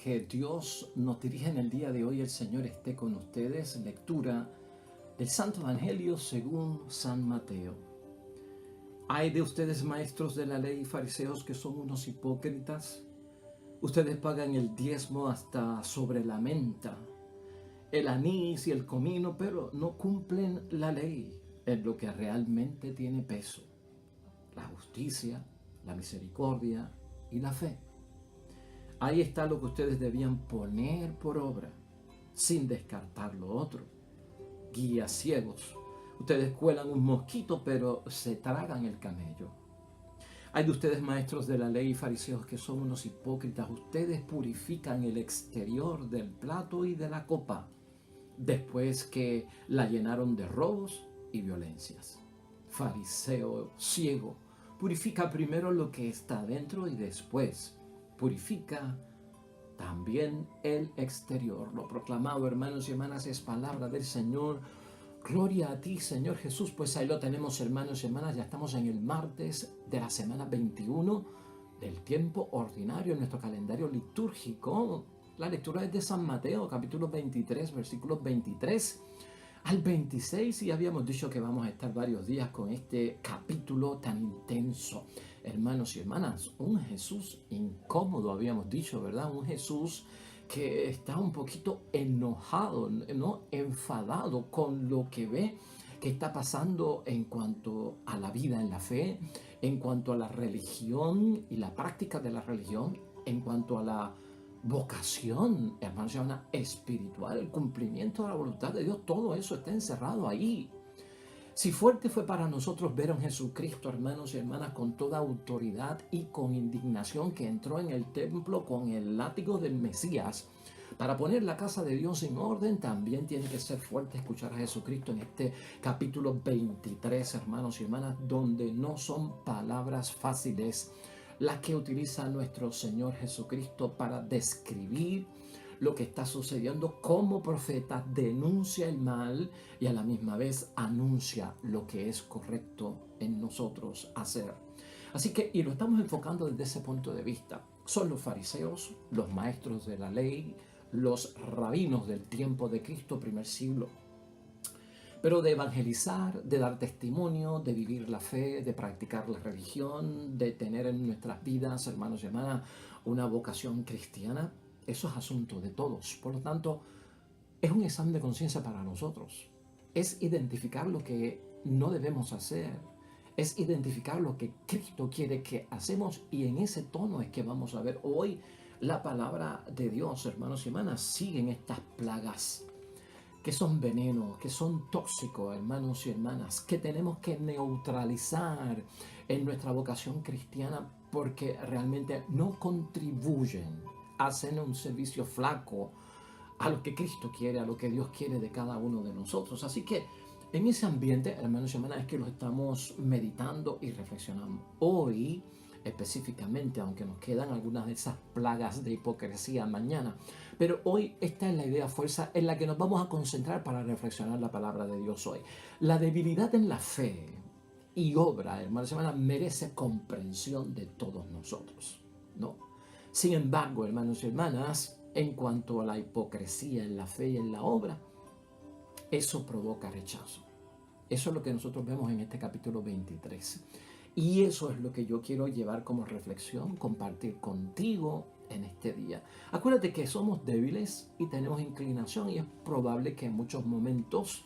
que Dios nos dirige en el día de hoy. El Señor esté con ustedes. Lectura del Santo Evangelio según San Mateo. Ay de ustedes, maestros de la ley y fariseos, que son unos hipócritas. Ustedes pagan el diezmo hasta sobre la menta, el anís y el comino, pero no cumplen la ley en lo que realmente tiene peso: la justicia, la misericordia y la fe. Ahí está lo que ustedes debían poner por obra, sin descartar lo otro. Guías ciegos, ustedes cuelan un mosquito, pero se tragan el camello. Hay de ustedes, maestros de la ley y fariseos, que son unos hipócritas. Ustedes purifican el exterior del plato y de la copa, después que la llenaron de robos y violencias. Fariseo ciego, purifica primero lo que está dentro y después purifica también el exterior. Lo proclamado, hermanos y hermanas, es palabra del Señor. Gloria a ti, Señor Jesús. Pues ahí lo tenemos, hermanos y hermanas. Ya estamos en el martes de la semana 21 del tiempo ordinario en nuestro calendario litúrgico. La lectura es de San Mateo, capítulo 23, versículos 23 al 26, y habíamos dicho que vamos a estar varios días con este capítulo tan intenso. Hermanos y hermanas, un Jesús incómodo, habíamos dicho, ¿verdad? Un Jesús que está un poquito enojado, ¿no? Enfadado con lo que ve que está pasando en cuanto a la vida en la fe, en cuanto a la religión y la práctica de la religión, en cuanto a la vocación, hermanos y hermanas, espiritual, el cumplimiento de la voluntad de Dios. Todo eso está encerrado ahí. Si fuerte fue para nosotros ver a un Jesucristo, hermanos y hermanas, con toda autoridad y con indignación, que entró en el templo con el látigo del Mesías para poner la casa de Dios en orden, también tiene que ser fuerte escuchar a Jesucristo en este capítulo 23, hermanos y hermanas, donde no son palabras fáciles las que utiliza nuestro Señor Jesucristo para describir lo que está sucediendo. Como profeta denuncia el mal y a la misma vez anuncia lo que es correcto en nosotros hacer. Así que, y lo estamos enfocando desde ese punto de vista, son los fariseos, los maestros de la ley, los rabinos del tiempo de Cristo, primer siglo. Pero de evangelizar, de dar testimonio, de vivir la fe, de practicar la religión, de tener en nuestras vidas, hermanos y hermanas, una vocación cristiana, eso es asunto de todos. Por lo tanto, es un examen de conciencia para nosotros. Es identificar lo que no debemos hacer. Es identificar lo que Cristo quiere que hacemos, y en ese tono es que vamos a ver hoy la palabra de Dios, hermanos y hermanas. Siguen estas plagas que son veneno, que son tóxicos, hermanos y hermanas, que tenemos que neutralizar en nuestra vocación cristiana, porque realmente no contribuyen, hacen un servicio flaco a lo que Cristo quiere, a lo que Dios quiere de cada uno de nosotros. Así que en ese ambiente, hermanos y hermanas, es que lo estamos meditando y reflexionando. Hoy, específicamente, aunque nos quedan algunas de esas plagas de hipocresía mañana, pero hoy esta es la idea fuerza en la que nos vamos a concentrar para reflexionar la palabra de Dios hoy. La debilidad en la fe y obra, hermanos y hermanas, merece comprensión de todos nosotros, ¿no? Sin embargo, hermanos y hermanas, en cuanto a la hipocresía en la fe y en la obra, eso provoca rechazo. Eso es lo que nosotros vemos en este capítulo 23. Y eso es lo que yo quiero llevar como reflexión, compartir contigo en este día. Acuérdate que somos débiles y tenemos inclinación, y es probable que en muchos momentos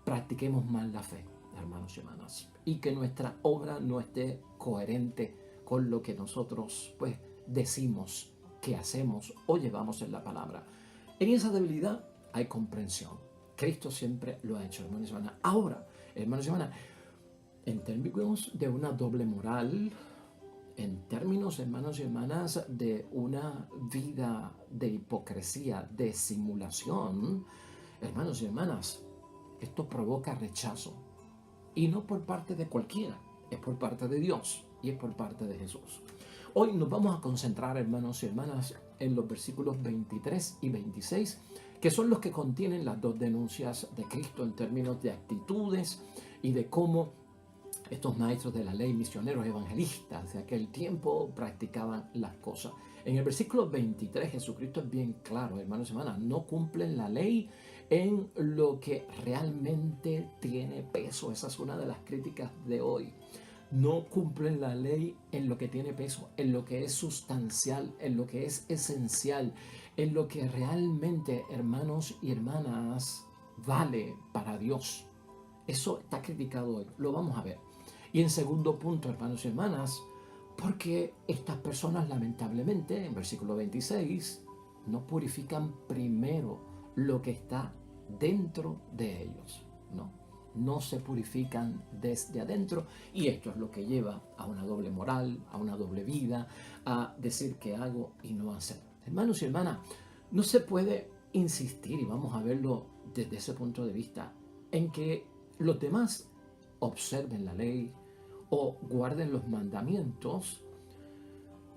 practiquemos mal la fe, hermanos y hermanas, y que nuestra obra no esté coherente con lo que nosotros pues decimos que hacemos o llevamos en la palabra. En esa debilidad hay comprensión. Cristo siempre lo ha hecho, hermanos y hermanas. Ahora, hermanos y hermanas, en términos de una doble moral, en términos, hermanos y hermanas, de una vida de hipocresía, de simulación, hermanos y hermanas, esto provoca rechazo. Y no por parte de cualquiera, es por parte de Dios y es por parte de Jesús. Hoy nos vamos a concentrar, hermanos y hermanas, en los versículos 23 y 26, que son los que contienen las dos denuncias de Cristo en términos de actitudes y de cómo Estos maestros de la ley, misioneros, evangelistas de aquel tiempo practicaban las cosas. En el versículo 23 Jesucristo es bien claro, hermanos y hermanas, no cumplen la ley en lo que realmente tiene peso. Esa es una de las críticas de hoy. No cumplen la ley en lo que tiene peso, en lo que es sustancial, en lo que es esencial, en lo que realmente, hermanos y hermanas, vale para Dios. Eso está criticado hoy, lo vamos a ver. Y en segundo punto, hermanos y hermanas, porque estas personas lamentablemente, en versículo 26, no purifican primero lo que está dentro de ellos, no se purifican desde adentro, y esto es lo que lleva a una doble moral, a una doble vida, a decir que hago y no hacer. Hermanos y hermanas, no se puede insistir, y vamos a verlo desde ese punto de vista, en que los demás observen la ley o guarden los mandamientos,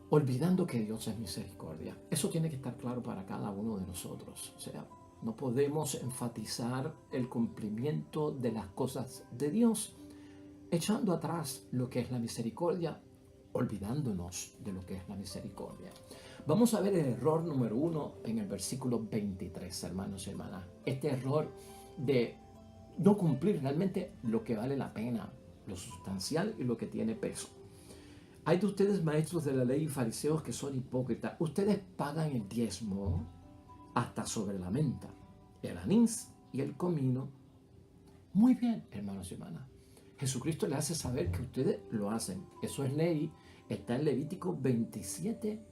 olvidando que Dios es misericordia. Eso tiene que estar claro para cada uno de nosotros. O sea, no podemos enfatizar el cumplimiento de las cosas de Dios echando atrás lo que es la misericordia, olvidándonos de lo que es la misericordia. Vamos a ver el error número 1 en el versículo 23, hermanos y hermanas. Este error de no cumplir realmente lo que vale la pena, lo sustancial y lo que tiene peso. Hay de ustedes, maestros de la ley y fariseos, que son hipócritas. Ustedes pagan el diezmo hasta sobre la menta, el anís y el comino. Muy bien, hermanos y hermanas. Jesucristo le hace saber que ustedes lo hacen. Eso es ley. Está en Levítico 27,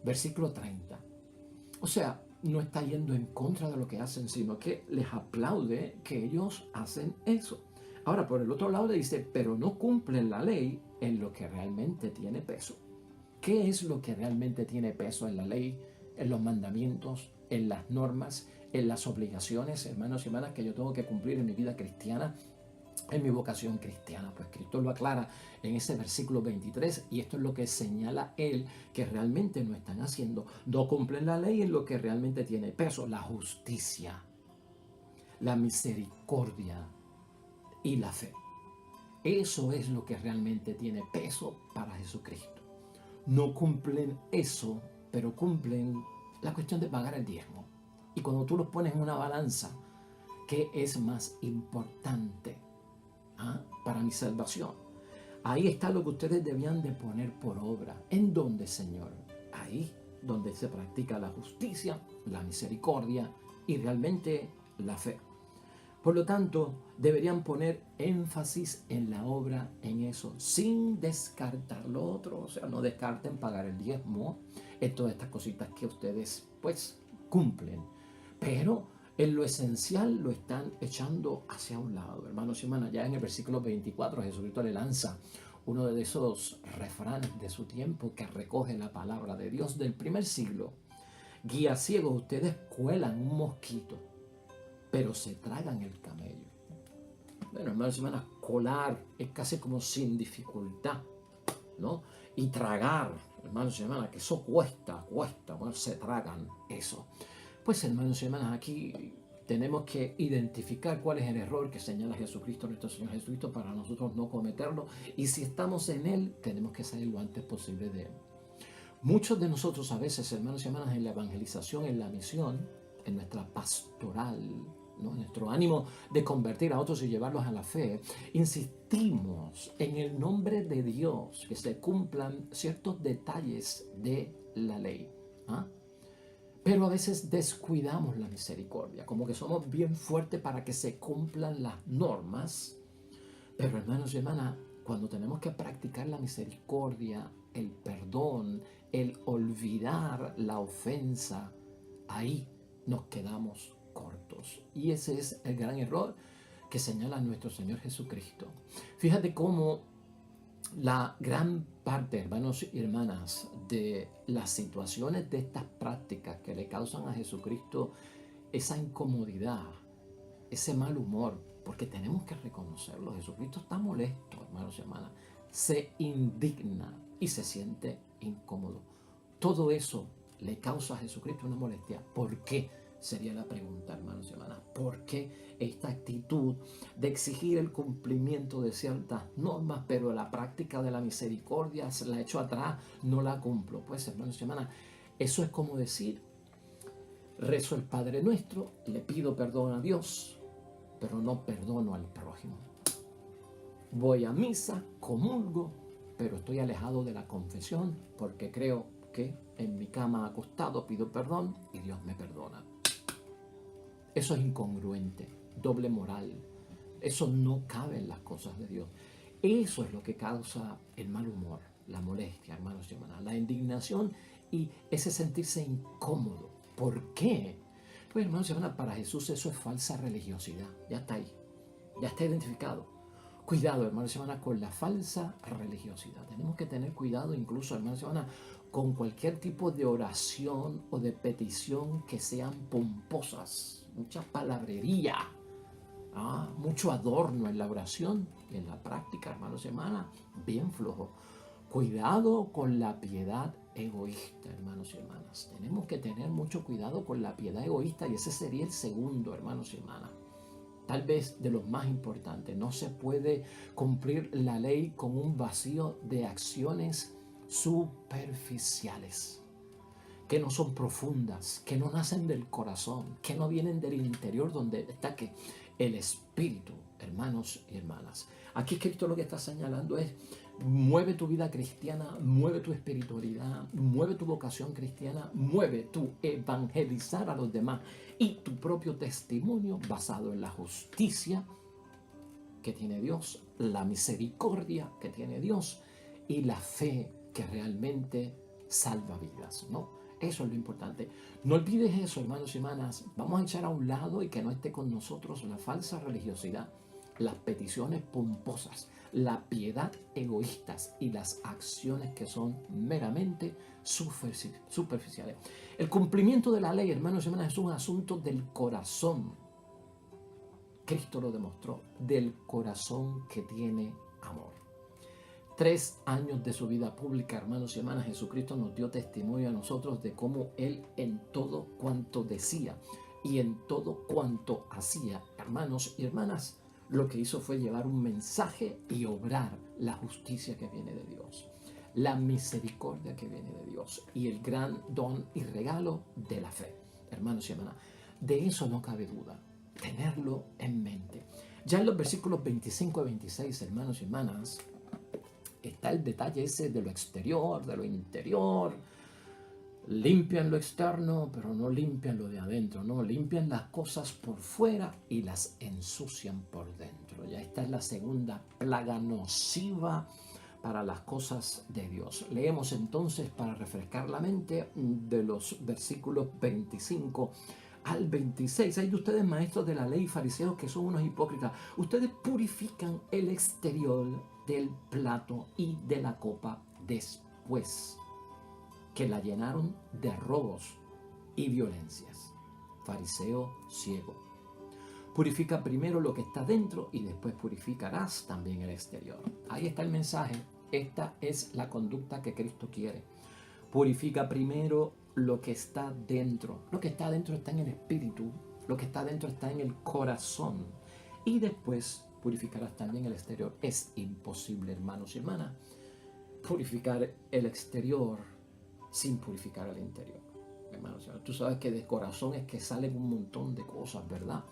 versículo 30. O sea, no está yendo en contra de lo que hacen, sino que les aplaude que ellos hacen eso. Ahora, por el otro lado le dice, pero no cumplen la ley en lo que realmente tiene peso. ¿Qué es lo que realmente tiene peso en la ley, en los mandamientos, en las normas, en las obligaciones, hermanos y hermanas, que yo tengo que cumplir en mi vida cristiana, en mi vocación cristiana? Pues Cristo lo aclara en ese versículo 23, y esto es lo que señala él que realmente no están haciendo. No cumplen la ley en lo que realmente tiene peso: la justicia, la misericordia y la fe. Eso es lo que realmente tiene peso para Jesucristo. No cumplen eso, pero cumplen la cuestión de pagar el diezmo. Y cuando tú los pones en una balanza, ¿qué es más importante para mi salvación? Ahí está lo que ustedes debían de poner por obra. ¿En dónde, Señor? Ahí donde se practica la justicia, la misericordia y realmente la fe. Por lo tanto, deberían poner énfasis en la obra, en eso, sin descartar lo otro. O sea, no descarten pagar el diezmo, en todas estas cositas que ustedes pues cumplen. Pero en lo esencial lo están echando hacia un lado. Hermanos y hermanas, ya en el versículo 24 Jesucristo le lanza uno de esos refranes de su tiempo que recoge la palabra de Dios del primer siglo. Guías ciegos, ustedes cuelan un mosquito, pero se tragan el camello. Bueno, hermanos y hermanas, colar es casi como sin dificultad, ¿no? Y tragar, hermanos y hermanas, que eso cuesta, bueno, se tragan eso. Pues, hermanos y hermanas, aquí tenemos que identificar cuál es el error que señala Jesucristo, nuestro Señor Jesucristo, para nosotros no cometerlo. Y si estamos en Él, tenemos que salir lo antes posible de Él. Muchos de nosotros a veces, hermanos y hermanas, en la evangelización, en la misión, en nuestra pastoral, ¿no?, nuestro ánimo de convertir a otros y llevarlos a la fe, insistimos en el nombre de Dios que se cumplan ciertos detalles de la ley. Pero a veces descuidamos la misericordia, como que somos bien fuertes para que se cumplan las normas. Pero, hermanos y hermanas, cuando tenemos que practicar la misericordia, el perdón, el olvidar la ofensa, ahí nos quedamos cortos. Y ese es el gran error que señala nuestro Señor Jesucristo. Fíjate cómo la gran parte, hermanos y hermanas, de las situaciones de estas prácticas que le causan a Jesucristo esa incomodidad, ese mal humor, porque tenemos que reconocerlo, Jesucristo está molesto, hermanos y hermanas, se indigna y se siente incómodo. Todo eso le causa a Jesucristo una molestia. ¿Por qué? Sería la pregunta, hermanos y hermanas. ¿Por qué esta actitud de exigir el cumplimiento de ciertas normas, pero la práctica de la misericordia se la echo atrás, no la cumplo? Pues, hermanos y hermanas, eso es como decir, rezo el Padre Nuestro, le pido perdón a Dios, pero no perdono al prójimo. Voy a misa, comulgo, pero estoy alejado de la confesión porque creo que en mi cama acostado pido perdón y Dios me perdona. Eso es incongruente, doble moral. Eso no cabe en las cosas de Dios. Eso es lo que causa el mal humor, la molestia, hermanos y hermanas, la indignación y ese sentirse incómodo. ¿Por qué? Pues, hermanos y hermanas, para Jesús eso es falsa religiosidad. Ya está ahí, ya está identificado. Cuidado, hermanos y hermanas, con la falsa religiosidad. Tenemos que tener cuidado incluso, hermanos y hermanas, con cualquier tipo de oración o de petición que sean pomposas, mucha palabrería, mucho adorno en la oración y en la práctica, hermanos y hermanas, bien flojo. Cuidado con la piedad egoísta, hermanos y hermanas. Tenemos que tener mucho cuidado con la piedad egoísta y ese sería el segundo, hermanos y hermanas. Tal vez de los más importantes. No se puede cumplir la ley con un vacío de acciones superficiales, que no son profundas, que no nacen del corazón, que no vienen del interior donde está que el espíritu, hermanos y hermanas. Aquí Cristo lo que está señalando es: mueve tu vida cristiana, mueve tu espiritualidad, mueve tu vocación cristiana, mueve tu evangelizar a los demás y tu propio testimonio basado en la justicia que tiene Dios, la misericordia que tiene Dios y la fe que realmente salva vidas, ¿no? Eso es lo importante. No olvides eso, hermanos y hermanas. Vamos a echar a un lado y que no esté con nosotros la falsa religiosidad, las peticiones pomposas, la piedad egoístas y las acciones que son meramente superficiales. El cumplimiento de la ley, hermanos y hermanas, es un asunto del corazón. Cristo lo demostró, del corazón que tiene amor. 3 años de su vida pública, hermanos y hermanas, Jesucristo nos dio testimonio a nosotros de cómo Él en todo cuanto decía y en todo cuanto hacía, hermanos y hermanas, lo que hizo fue llevar un mensaje y obrar la justicia que viene de Dios, la misericordia que viene de Dios y el gran don y regalo de la fe. Hermanos y hermanas, de eso no cabe duda, tenerlo en mente. Ya en los versículos 25 y 26, hermanos y hermanas, está el detalle ese de lo exterior, de lo interior. Limpian lo externo, pero no limpian lo de adentro, no, limpian las cosas por fuera y las ensucian por dentro. Ya esta es la segunda plaga nociva para las cosas de Dios. Leemos entonces, para refrescar la mente, de los versículos 25 al 26. Hay de ustedes, maestros de la ley, fariseos, que son unos hipócritas. Ustedes purifican el exterior del plato y de la copa después que la llenaron de robos y violencias. Fariseo ciego. Purifica primero lo que está dentro y después purificarás también el exterior. Ahí está el mensaje. Esta es la conducta que Cristo quiere. Purifica primero lo que está dentro. Lo que está dentro está en el espíritu. Lo que está dentro está en el corazón. Y después purificarás también el exterior. Es imposible, hermanos y hermanas, purificar el exterior sin purificar el interior. Hermanos, tú sabes que de corazón es que salen un montón de cosas, ¿verdad?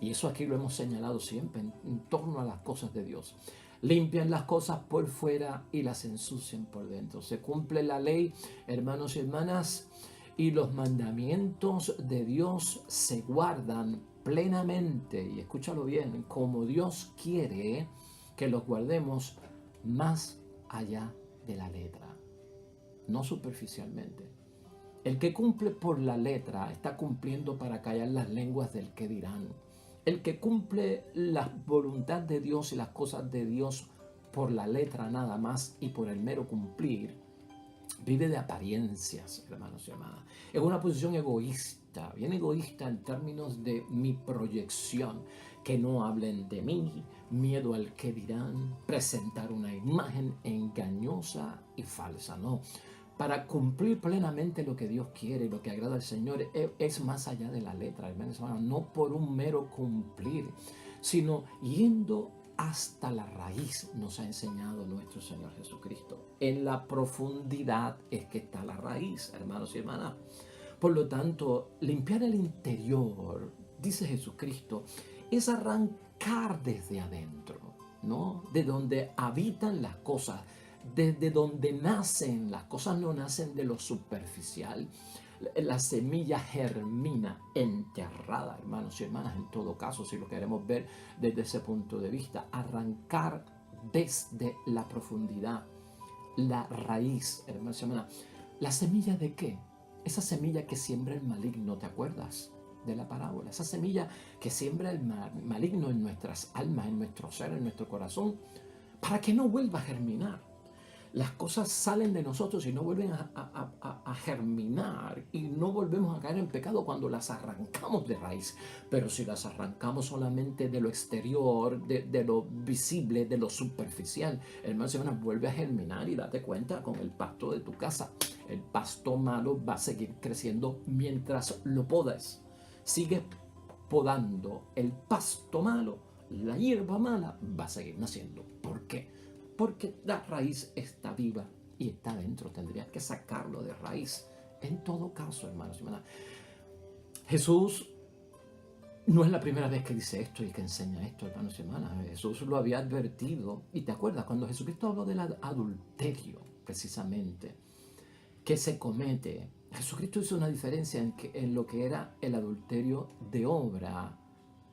Y eso aquí lo hemos señalado siempre en torno a las cosas de Dios. Limpian las cosas por fuera y las ensucian por dentro. Se cumple la ley, hermanos y hermanas, y los mandamientos de Dios se guardan plenamente, y escúchalo bien, como Dios quiere que los guardemos, más allá de la letra, no superficialmente. El que cumple por la letra está cumpliendo para callar las lenguas del que dirán. El que cumple la voluntad de Dios y las cosas de Dios por la letra nada más y por el mero cumplir, vive de apariencias, hermanos y hermanas. Es una posición egoísta, bien egoísta en términos de mi proyección. Que no hablen de mí, miedo al que dirán, presentar una imagen engañosa y falsa, no. para cumplir plenamente lo que Dios quiere, lo que agrada al Señor, es más allá de la letra, hermanos, no por un mero cumplir, sino yendo hasta la raíz, nos ha enseñado nuestro Señor Jesucristo. En la profundidad es que está la raíz, hermanos y hermanas. Por lo tanto, limpiar el interior, dice Jesucristo, es arrancar desde adentro, ¿no? De donde habitan las cosas, desde donde nacen. Las cosas no nacen de lo superficial. La semilla germina enterrada, hermanos y hermanas, en todo caso, si lo queremos ver desde ese punto de vista. Arrancar desde la profundidad, la raíz, hermanos y hermanas. ¿La semilla de qué? Esa semilla que siembra el maligno, ¿te acuerdas de la parábola? Esa semilla que siembra el maligno en nuestras almas, en nuestro ser, en nuestro corazón, para que no vuelva a germinar. Las cosas salen de nosotros y no vuelven a germinar, y no volvemos a caer en pecado cuando las arrancamos de raíz. Pero si las arrancamos solamente de lo exterior, de lo visible, de lo superficial, hermanos y hermanas, vuelve a germinar. Y date cuenta con el pasto de tu casa. El pasto malo va a seguir creciendo mientras lo podas. Sigue podando el pasto malo, la hierba mala va a seguir naciendo. ¿Por qué? Porque la raíz está viva y está dentro. Tendrías que sacarlo de raíz. En todo caso, hermanos y hermanas, Jesús no es la primera vez que dice esto y que enseña esto, hermanos y hermanas. Jesús lo había advertido. Y te acuerdas, cuando Jesucristo habló del adulterio, precisamente, que se comete, Jesucristo hizo una diferencia en lo que era el adulterio de obra,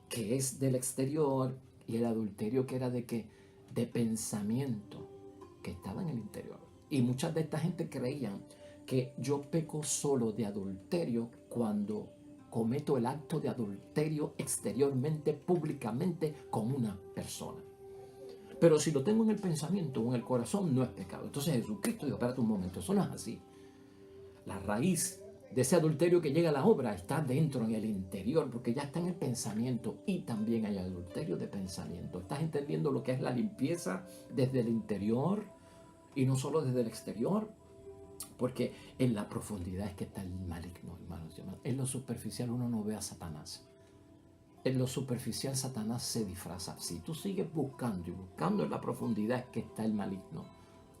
que es del exterior, y el adulterio que era de qué, de pensamiento, que estaba en el interior. Y muchas de esta gente creían que yo peco solo de adulterio cuando cometo el acto de adulterio exteriormente, públicamente, con una persona. Pero si lo tengo en el pensamiento o en el corazón, no es pecado. Entonces Jesucristo dijo, espérate un momento, eso no es así. La raíz de ese adulterio que llega a la obra está dentro, en el interior, porque ya está en el pensamiento, y también hay adulterio de pensamiento. ¿Estás entendiendo lo que es la limpieza desde el interior y no solo desde el exterior? Porque en la profundidad es que está el maligno, hermanos y hermanas. En lo superficial uno no ve a Satanás. En lo superficial Satanás se disfraza. Si tú sigues buscando y buscando en la profundidad es que está el maligno,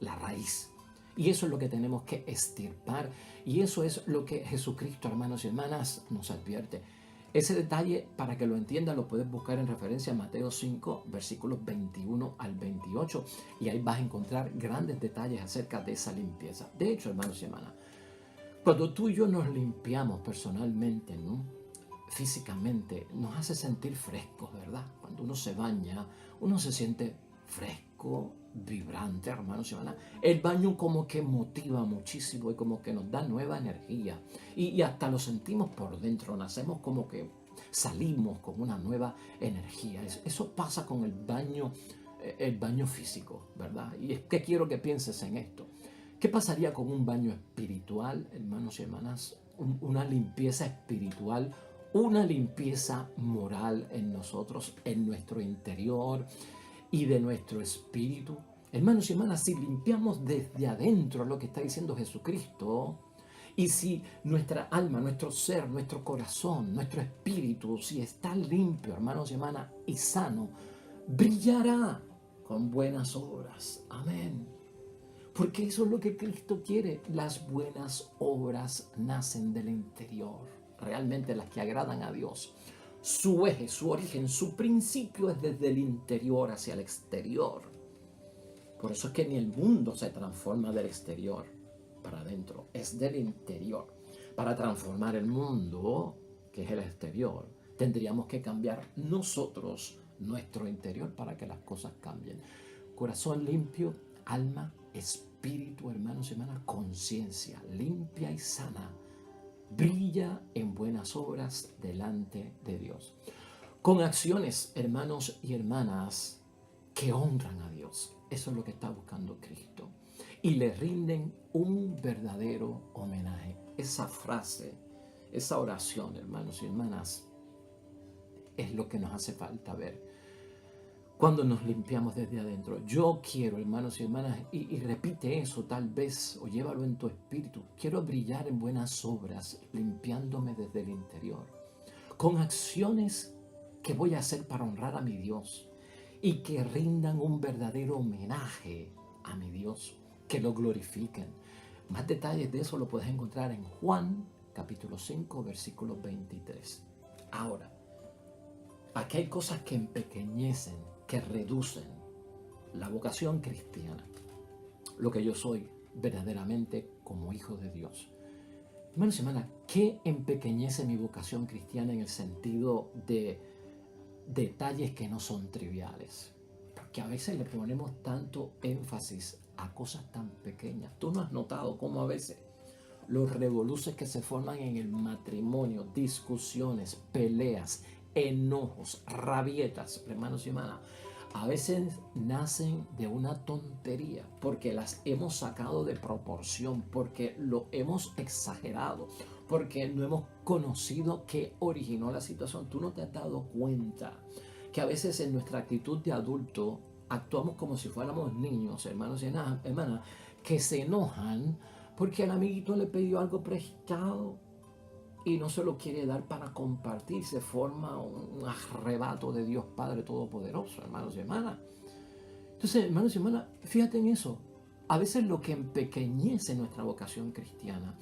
la raíz. Y eso es lo que tenemos que extirpar. Y eso es lo que Jesucristo, hermanos y hermanas, nos advierte. Ese detalle, para que lo entiendas, lo puedes buscar en referencia a Mateo 5, versículos 21 al 28. Y ahí vas a encontrar grandes detalles acerca de esa limpieza. De hecho, hermanos y hermanas, cuando tú y yo nos limpiamos personalmente, ¿no?, físicamente, nos hace sentir frescos, ¿verdad? Cuando uno se baña, uno se siente fresco, vibrante, hermanos y hermanas. El baño como que motiva muchísimo y como que nos da nueva energía. Y hasta lo sentimos por dentro, nacemos como que salimos con una nueva energía. Eso pasa con el baño físico, ¿verdad? Y es que quiero que pienses en esto. ¿Qué pasaría con un baño espiritual, hermanos y hermanas? Una limpieza espiritual, una limpieza moral en nosotros, en nuestro interior y de nuestro espíritu. Hermanos y hermanas, si limpiamos desde adentro lo que está diciendo Jesucristo, y si nuestra alma, nuestro ser, nuestro corazón, nuestro espíritu, si está limpio, hermanos y hermanas, y sano, brillará con buenas obras. Amén. Porque eso es lo que Cristo quiere. Las buenas obras nacen del interior, realmente las que agradan a Dios. Su eje, su origen, su principio es desde el interior hacia el exterior. Por eso es que ni el mundo se transforma del exterior para adentro, es del interior. Para transformar el mundo, que es el exterior, tendríamos que cambiar nosotros nuestro interior para que las cosas cambien. Corazón limpio, alma, espíritu, hermanos y hermanas, conciencia limpia y sana, brilla en buenas obras delante de Dios. Con acciones, hermanos y hermanas, que honran a Dios. Eso es lo que está buscando Cristo. Y le rinden un verdadero homenaje. Esa frase, esa oración, hermanos y hermanas, es lo que nos hace falta ver. cuando nos limpiamos desde adentro. Yo quiero, hermanos y hermanas, y repite eso tal vez, o llévalo en tu espíritu. Quiero brillar en buenas obras, limpiándome desde el interior, con acciones que voy a hacer para honrar a mi Dios y que rindan un verdadero homenaje a mi Dios, que lo glorifiquen. Más detalles de eso lo puedes encontrar en Juan, capítulo 5, versículo 23. Ahora, aquí hay cosas que empequeñecen, que reducen la vocación cristiana, lo que yo soy verdaderamente como hijo de Dios. Hermanos y hermanas, ¿qué empequeñece mi vocación cristiana en el sentido de detalles que no son triviales? Porque a veces le ponemos tanto énfasis a cosas tan pequeñas. ¿Tú no has notado cómo a veces los revoluces que se forman en el matrimonio, discusiones, peleas, enojos, rabietas, hermanos y hermanas, a veces nacen de una tontería porque las hemos sacado de proporción, porque lo hemos exagerado, porque no hemos conocido qué originó la situación? Tú no te has dado cuenta que a veces en nuestra actitud de adulto actuamos como si fuéramos niños, hermanos y hermanas, que se enojan porque el amiguito le pidió algo prestado y no se lo quiere dar para compartir. Se forma un arrebato de Dios Padre Todopoderoso, hermanos y hermanas. Entonces, hermanos y hermanas, fíjate en eso. A veces lo que empequeñece nuestra vocación cristiana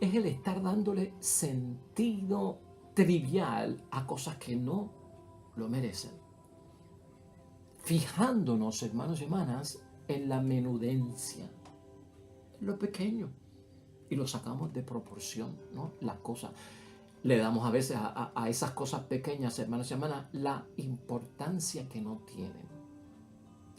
es el estar dándole sentido trivial a cosas que no lo merecen. Fijándonos, hermanos y hermanas, en la menudencia, lo pequeño, y lo sacamos de proporción, ¿no? Las cosas. Le damos a veces a esas cosas pequeñas, hermanos y hermanas, la importancia que no tienen.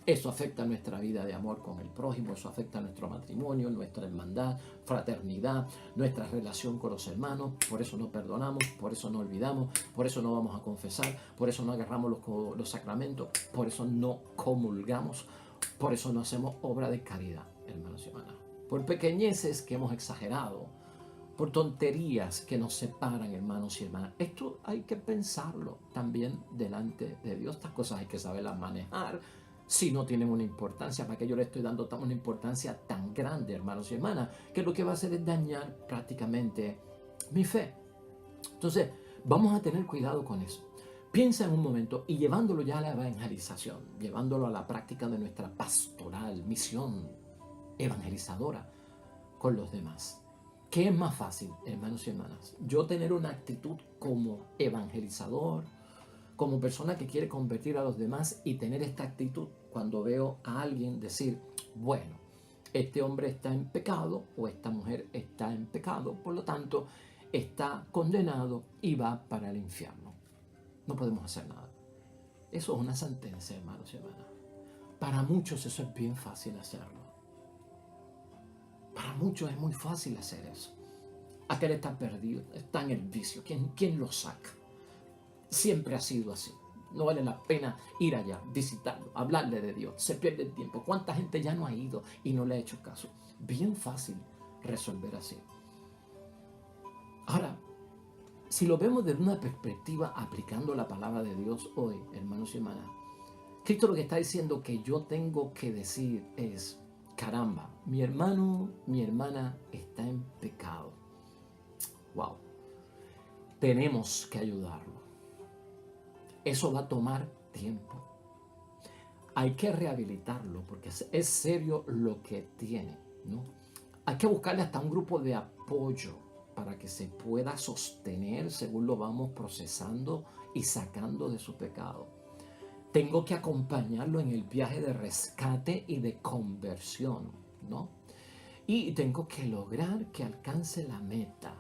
Eso afecta nuestra vida de amor con el prójimo, eso afecta nuestro matrimonio, nuestra hermandad, fraternidad, nuestra relación con los hermanos. Por eso no perdonamos, por eso no olvidamos, por eso no vamos a confesar, por eso no agarramos los sacramentos, por eso no comulgamos, por eso no hacemos obra de caridad, hermanos y hermanas. Por pequeñeces que hemos exagerado, por tonterías que nos separan, hermanos y hermanas. Esto hay que pensarlo también delante de Dios. Estas cosas hay que saberlas manejar si no tienen una importancia. ¿Para qué yo le estoy dando una importancia tan grande, hermanos y hermanas? Que lo que va a hacer es dañar prácticamente mi fe. Entonces, vamos a tener cuidado con eso. Piensa en un momento y llevándolo ya a la evangelización, llevándolo a la práctica de nuestra pastoral, misión evangelizadora con los demás. ¿Qué es más fácil, hermanos y hermanas? Yo tener una actitud como evangelizador, como persona que quiere convertir a los demás, y tener esta actitud cuando veo a alguien decir, bueno, este hombre está en pecado o esta mujer está en pecado, por lo tanto está condenado y va para el infierno. No podemos hacer nada. Eso es una sentencia, hermanos y hermanas. Para muchos eso es bien fácil hacerlo. Para muchos es muy fácil hacer eso. Aquel está perdido, está en el vicio. ¿Quién lo saca? Siempre ha sido así. No vale la pena ir allá, visitarlo, hablarle de Dios. Se pierde el tiempo. ¿Cuánta gente ya no ha ido y no le ha hecho caso? Bien fácil resolver así. Ahora, si lo vemos desde una perspectiva aplicando la palabra de Dios hoy, hermanos y hermanas, Cristo lo que está diciendo que yo tengo que decir es, caramba, mi hermano, mi hermana está en pecado. Wow. Tenemos que ayudarlo. Eso va a tomar tiempo. Hay que rehabilitarlo porque es serio lo que tiene, ¿no? Hay que buscarle hasta un grupo de apoyo para que se pueda sostener según lo vamos procesando y sacando de su pecado. Tengo que acompañarlo en el viaje de rescate y de conversión, ¿no? Y tengo que lograr que alcance la meta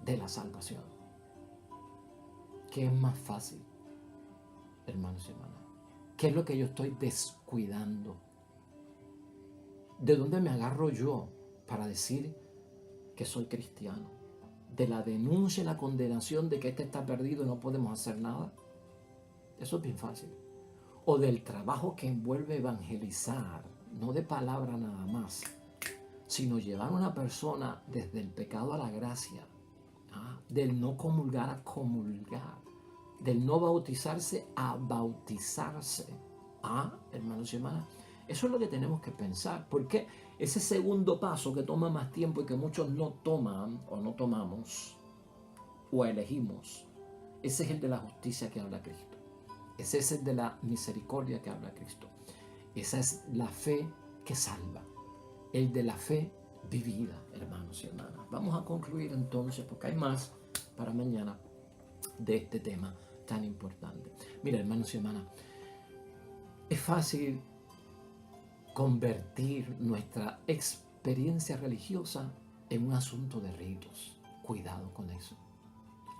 de la salvación. ¿Qué es más fácil, hermanos y hermanas? ¿Qué es lo que yo estoy descuidando? ¿De dónde me agarro yo para decir que soy cristiano? ¿De la denuncia y la condenación de que este está perdido y no podemos hacer nada? Eso es bien fácil. O del trabajo que envuelve evangelizar, no de palabra nada más, sino llevar a una persona desde el pecado a la gracia, del no comulgar a comulgar, del no bautizarse a bautizarse. Hermanos y hermanas, eso es lo que tenemos que pensar, porque ese segundo paso que toma más tiempo y que muchos no toman o no tomamos o elegimos, ese es el de la justicia que habla Cristo. Ese es el de la misericordia que habla Cristo. Esa es la fe que salva. El de la fe vivida, hermanos y hermanas. Vamos a concluir entonces, porque hay más para mañana de este tema tan importante. Mira, hermanos y hermanas, es fácil convertir nuestra experiencia religiosa en un asunto de ritos. Cuidado con eso.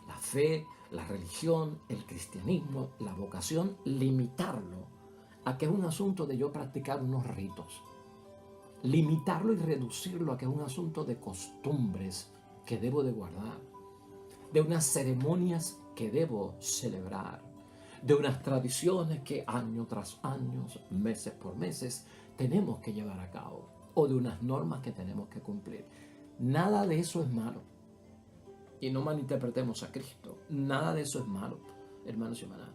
La fe, la religión, el cristianismo, la vocación, limitarlo a que es un asunto de yo practicar unos ritos. Limitarlo y reducirlo a que es un asunto de costumbres que debo de guardar, de unas ceremonias que debo celebrar, de unas tradiciones que año tras año, meses por meses, tenemos que llevar a cabo, o de unas normas que tenemos que cumplir. Nada de eso es malo. Y no malinterpretemos a Cristo. Nada de eso es malo, hermanos y hermanas.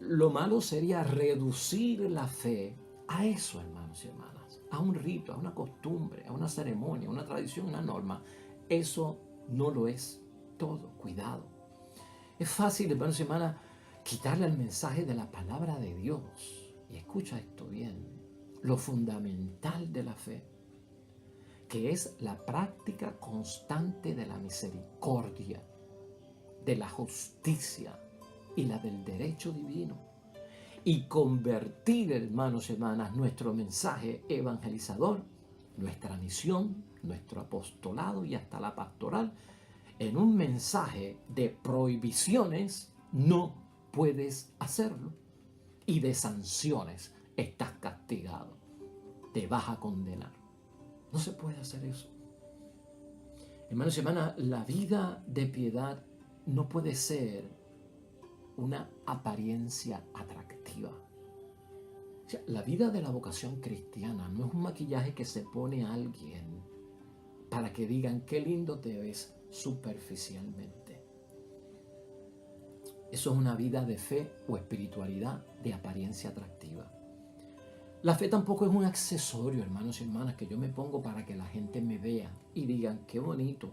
Lo malo sería reducir la fe a eso, hermanos y hermanas, a un rito, a una costumbre, a una ceremonia, a una tradición, una norma. Eso no lo es todo. Cuidado. Es fácil, hermanos y hermanas, quitarle el mensaje de la palabra de Dios. Y escucha esto bien. Lo fundamental de la fe, que es la práctica constante de la misericordia, de la justicia y la del derecho divino. Y convertir, hermanos y hermanas, nuestro mensaje evangelizador, nuestra misión, nuestro apostolado y hasta la pastoral, en un mensaje de prohibiciones. No puedes hacerlo. Y de sanciones. Estás castigado. Te vas a condenar. No se puede hacer eso. Hermanos y hermanas, la vida de piedad no puede ser una apariencia atractiva. O sea, la vida de la vocación cristiana no es un maquillaje que se pone a alguien para que digan qué lindo te ves superficialmente. Eso es una vida de fe o espiritualidad de apariencia atractiva. La fe tampoco es un accesorio, hermanos y hermanas, que yo me pongo para que la gente me vea y digan qué bonito.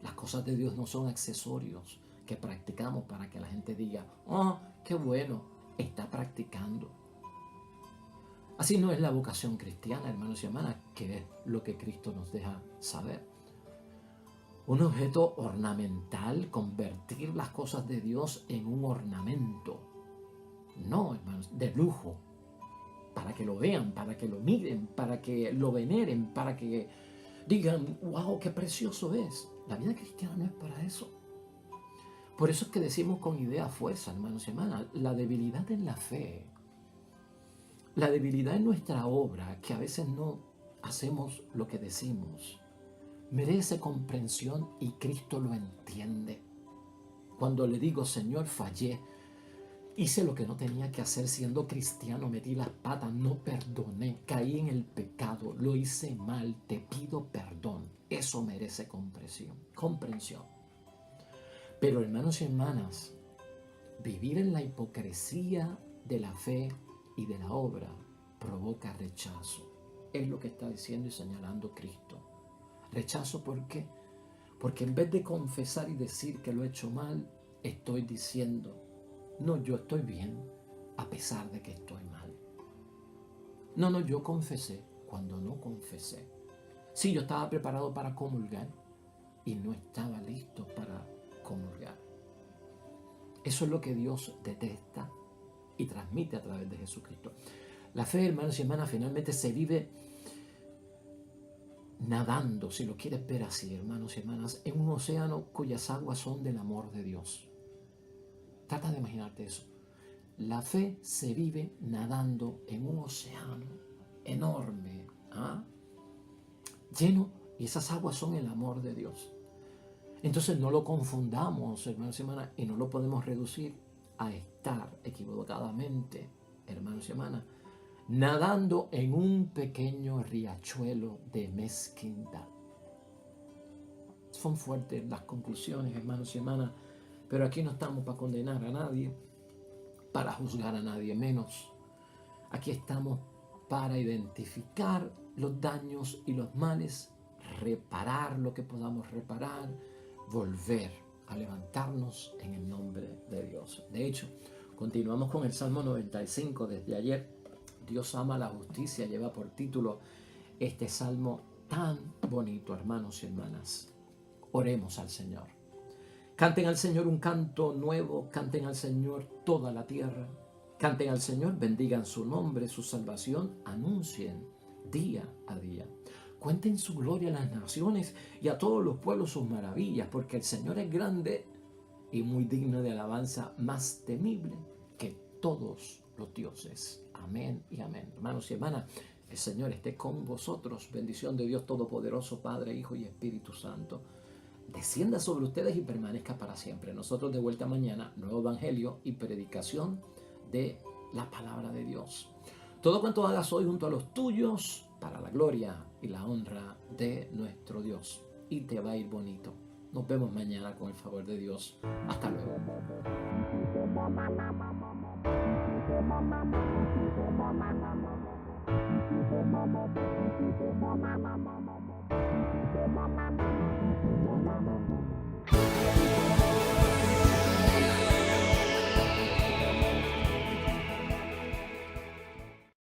Las cosas de Dios no son accesorios que practicamos para que la gente diga, oh, qué bueno, está practicando. Así no es la vocación cristiana, hermanos y hermanas, que es lo que Cristo nos deja saber. Un objeto ornamental, convertir las cosas de Dios en un ornamento. No, hermanos, de lujo. Para que lo vean, para que lo miren, para que lo veneren, para que digan, wow, qué precioso es. La vida cristiana no es para eso. Por eso es que decimos con idea fuerza, hermanos y hermanas, la debilidad en la fe, la debilidad en nuestra obra, que a veces no hacemos lo que decimos, merece comprensión y Cristo lo entiende. Cuando le digo, Señor, fallé, hice lo que no tenía que hacer siendo cristiano, metí las patas, no perdoné, caí en el pecado, lo hice mal, te pido perdón. Eso merece comprensión. Pero hermanos y hermanas, vivir en la hipocresía de la fe y de la obra provoca rechazo. Es lo que está diciendo y señalando Cristo. ¿Rechazo por qué? Porque en vez de confesar y decir que lo he hecho mal, estoy diciendo, no, yo estoy bien a pesar de que estoy mal. No, yo confesé cuando no confesé. Sí, yo estaba preparado para comulgar y no estaba listo para comulgar. Eso es lo que Dios detesta y transmite a través de Jesucristo. La fe, hermanos y hermanas, finalmente se vive nadando, si lo quieres ver así, hermanos y hermanas, en un océano cuyas aguas son del amor de Dios. Trata de imaginarte eso. La fe se vive nadando en un océano enorme, lleno, y esas aguas son el amor de Dios. Entonces no lo confundamos, hermanos y hermanas, y no lo podemos reducir a estar equivocadamente, hermanos y hermanas, nadando en un pequeño riachuelo de mezquindad. Son fuertes las conclusiones, hermanos y hermanas, pero aquí no estamos para condenar a nadie. para juzgar a nadie, menos. Aquí estamos para identificar los daños y los males, reparar lo que podamos reparar, volver a levantarnos en el nombre de Dios. De hecho, continuamos con el Salmo 95 desde ayer. Dios ama la justicia, lleva por título este salmo tan bonito, hermanos y hermanas. Oremos al Señor. Canten al Señor un canto nuevo, canten al Señor toda la tierra. Canten al Señor, bendigan su nombre, su salvación, anuncien día a día. Cuenten su gloria a las naciones y a todos los pueblos sus maravillas, porque el Señor es grande y muy digno de alabanza, más temible que todos los dioses. Amén y amén. Hermanos y hermanas, el Señor esté con vosotros. Bendición de Dios Todopoderoso, Padre, Hijo y Espíritu Santo, descienda sobre ustedes y permanezca para siempre. Nosotros de vuelta mañana, nuevo evangelio y predicación de la palabra de Dios. Todo cuanto hagas hoy junto a los tuyos, para la gloria y la honra de nuestro Dios. Y te va a ir bonito. Nos vemos mañana con el favor de Dios. Hasta luego.